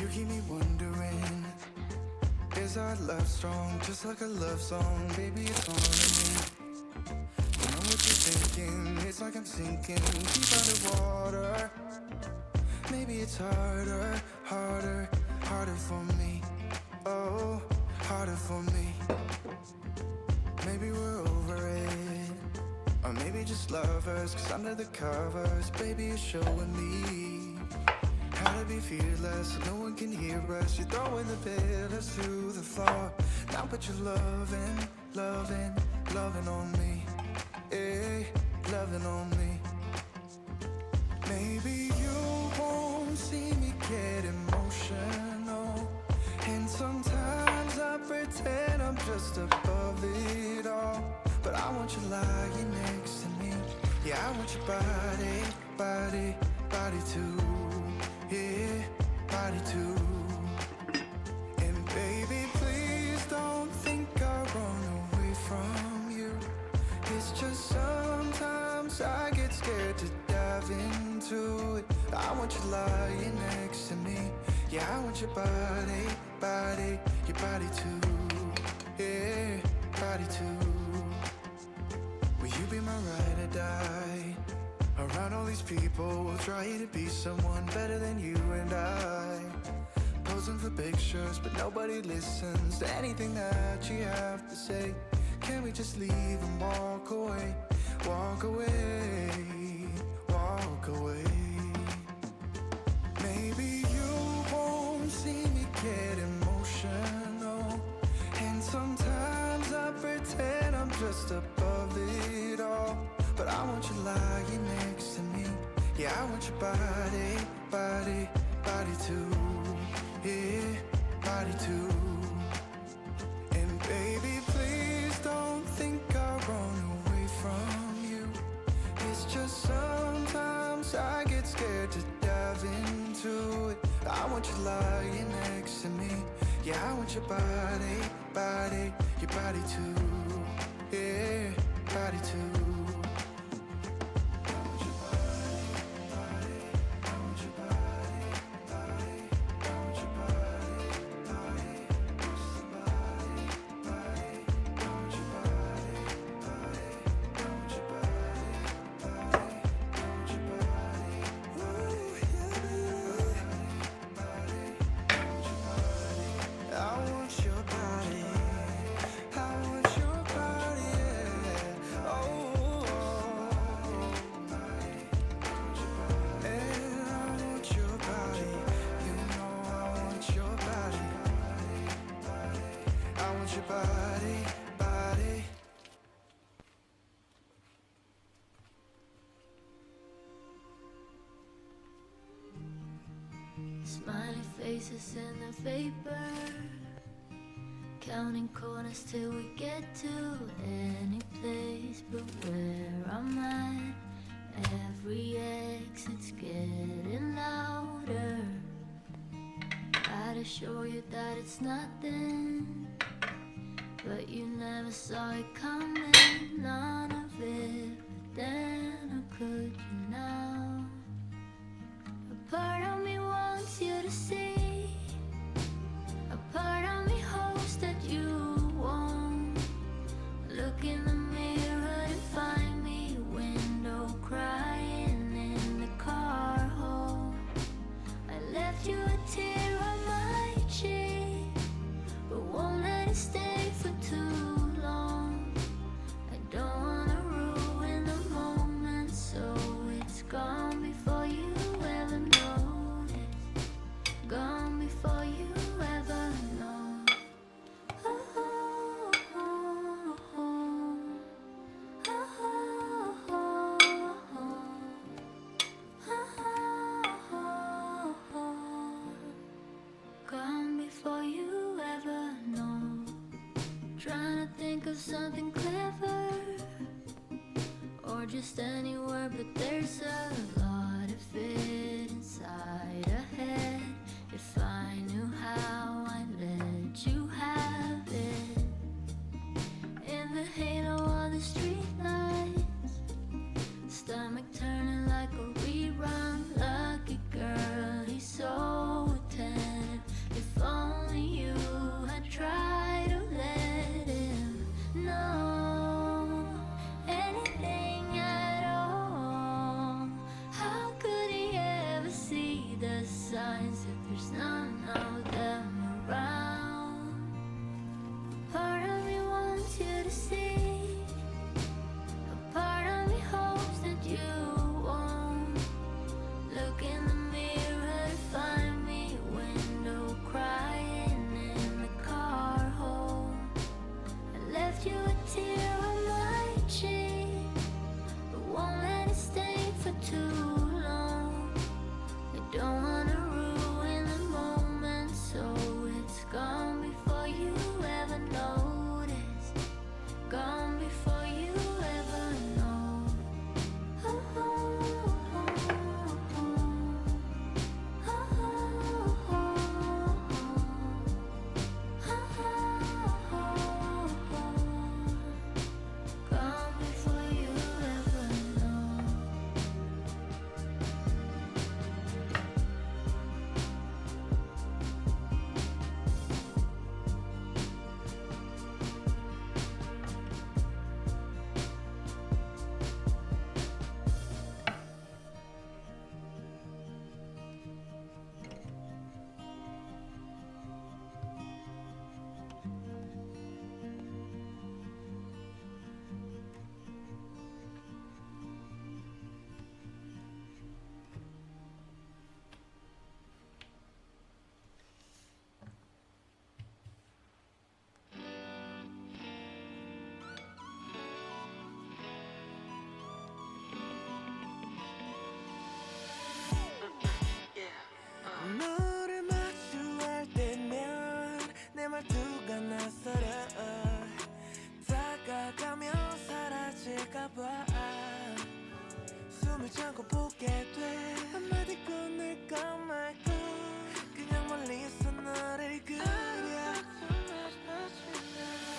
You keep me wondering, is our love strong? Just like a love song, baby, it's on me. You know what you're thinking, it's like I'm sinking deep underwater. Maybe it's harder, harder, harder for me. Oh, harder for me. Maybe we're over it, or maybe just lovers. Cause under the covers, baby, you're showing me how to be fearless so no one can hear us. You're throwing the pillars through the floor. Now put your loving, loving, loving on me. Eh, loving on me. Maybe you won't see me get emotional, and sometimes I pretend I'm just above it all. But I want you lying next to me. Yeah, I want your body, body, body too. Yeah, body too. And baby, please don't think I'll run away from you. It's just sometimes I get scared to dive into it. I want you lying next to me. Yeah, I want your body, body, your body too. Yeah, body too. Will you be my ride or die? Around all these people, we'll try to be someone better than you and I. Posing for pictures, but nobody listens to anything that you have to say. Can we just leave and walk away? Walk away, walk away. Maybe you won't see me get emotional, and sometimes I pretend I'm just above it all. But I want you lying next to me. Yeah, I want your body, body, body too. Yeah, body too. And baby, please don't think I'll run away from you. It's just sometimes I get scared to dive into it. I want you lying next to me. Yeah, I want your body, body, your body too. Yeah, body too. Your body, body. Smiley faces in the vapor, counting corners till we get to any place but where I'm at. Every exit's getting louder. I'd assure you that it's nothing, but you never saw it coming, none of it. But then, how could you now? A part of me wants you to see, a part of me hopes that you won't. Look in the mirror and find me, window crying in the car home. I left you a tear on my cheek, but won't let it stay for too long. I don't wanna ruin the moment, so it's gone before you ever notice. Gone before you ever know. Oh, oh, oh, oh. Oh, oh, oh, oh. Oh, oh. Gone before you ever know. Trying to think of something clever, or just any word, but there's a lot of it inside a head. If I knew how, I'd let you have it. In the halo of the street lights, stomach turning like a rerun. Lucky girl, he's so attentive. 숨을 참고 보게 돼 한마디 꺼낼까 말까 그냥 멀리서 너를 그려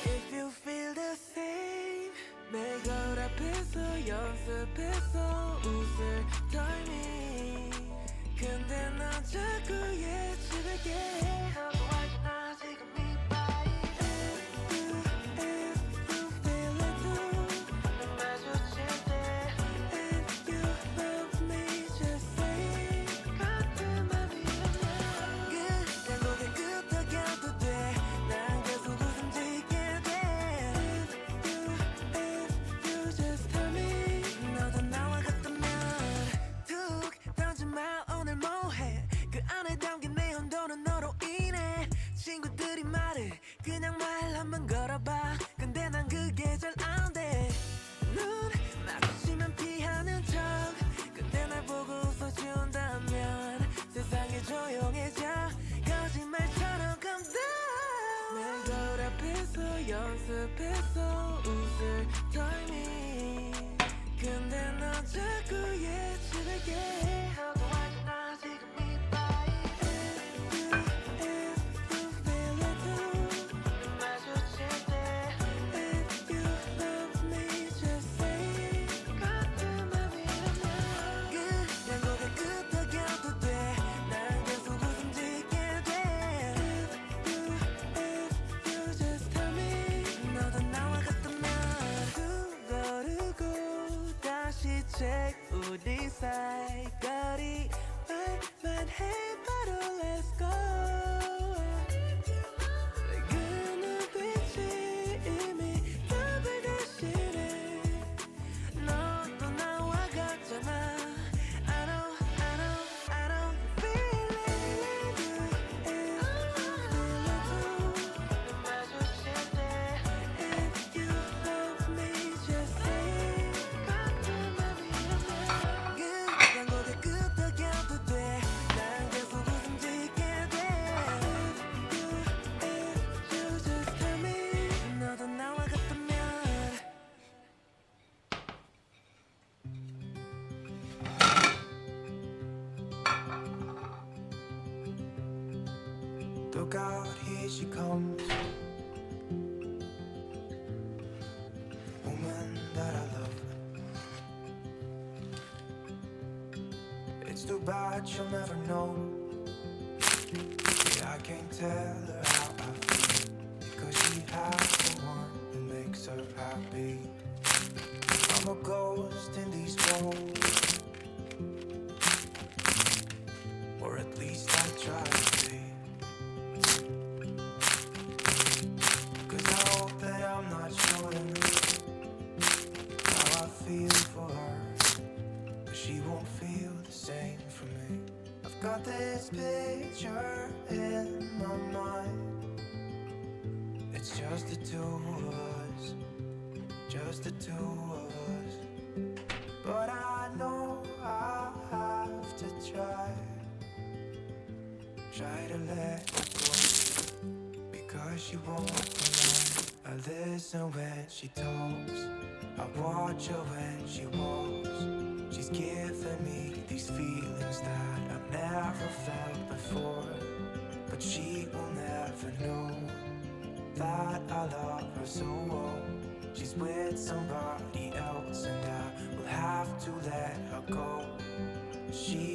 If you feel the same 내 거울 앞에서 연습해서 웃을 타이밍 근데 넌 자꾸 예측할게 너도 알잖아 지금 이 vibe If you feel it too 눈 마주칠 때 If you love me just say 같은 맘이라면 그냥 고개 끄덕여도 돼난 계속 웃음 짓게 돼 If you just tell me 너도 나와 같다면 툭 던진 말 오늘 뭐해 그 안에 담긴 내용도는 너로 인해 친구들이 말해 그냥 말 한번 걸어봐 근데 난 그게 잘 안돼 눈 마주치면 피하는 척 근데 날 보고 웃어준다면 세상이 조용해져 거짓말처럼 calm down 내 거울 앞에서 연습해서 웃을 타이밍 근데 넌 자꾸 예측할게 너도 알잖아 지금 이 vibe If you feel it too 눈 마주칠 때 If you love me just say 같은 맘이라면 그냥 고개 끄덕여도 돼난 계속 웃음 짓게 돼 If you just tell me 너도 나와 같다면 두고르고 다시 check 우리 사이 거리 말만 해봐도 let's go 그 눈빛이 이미 답을 대신해 너도 나와 같잖아 I know I know I know you feel it If you feel it too 눈 마주칠 때 If you love me just say 같은 맘이라면 그냥 고개 끄덕여도 돼난 계속 웃음 짓게 돼 If you just tell me 너도 나와 같다면 Look out, here she comes Woman that I love It's too bad she'll never know Yeah, I can't tell her how I feel Because she has the one who makes her happy I'm a ghost in these walls Or at least I try to be Cause I hope that I'm not showing how I feel for her But she won't feel the same for me I've got this picture in my mind It's just the two of us Just the two of us But I know I have to try Try to let her go Because she won't lie I listen when she talks I watch her when she walks She's giving me these feelings that I've never felt before But she will never know That I love her so well She's with somebody else and I will have to let her go She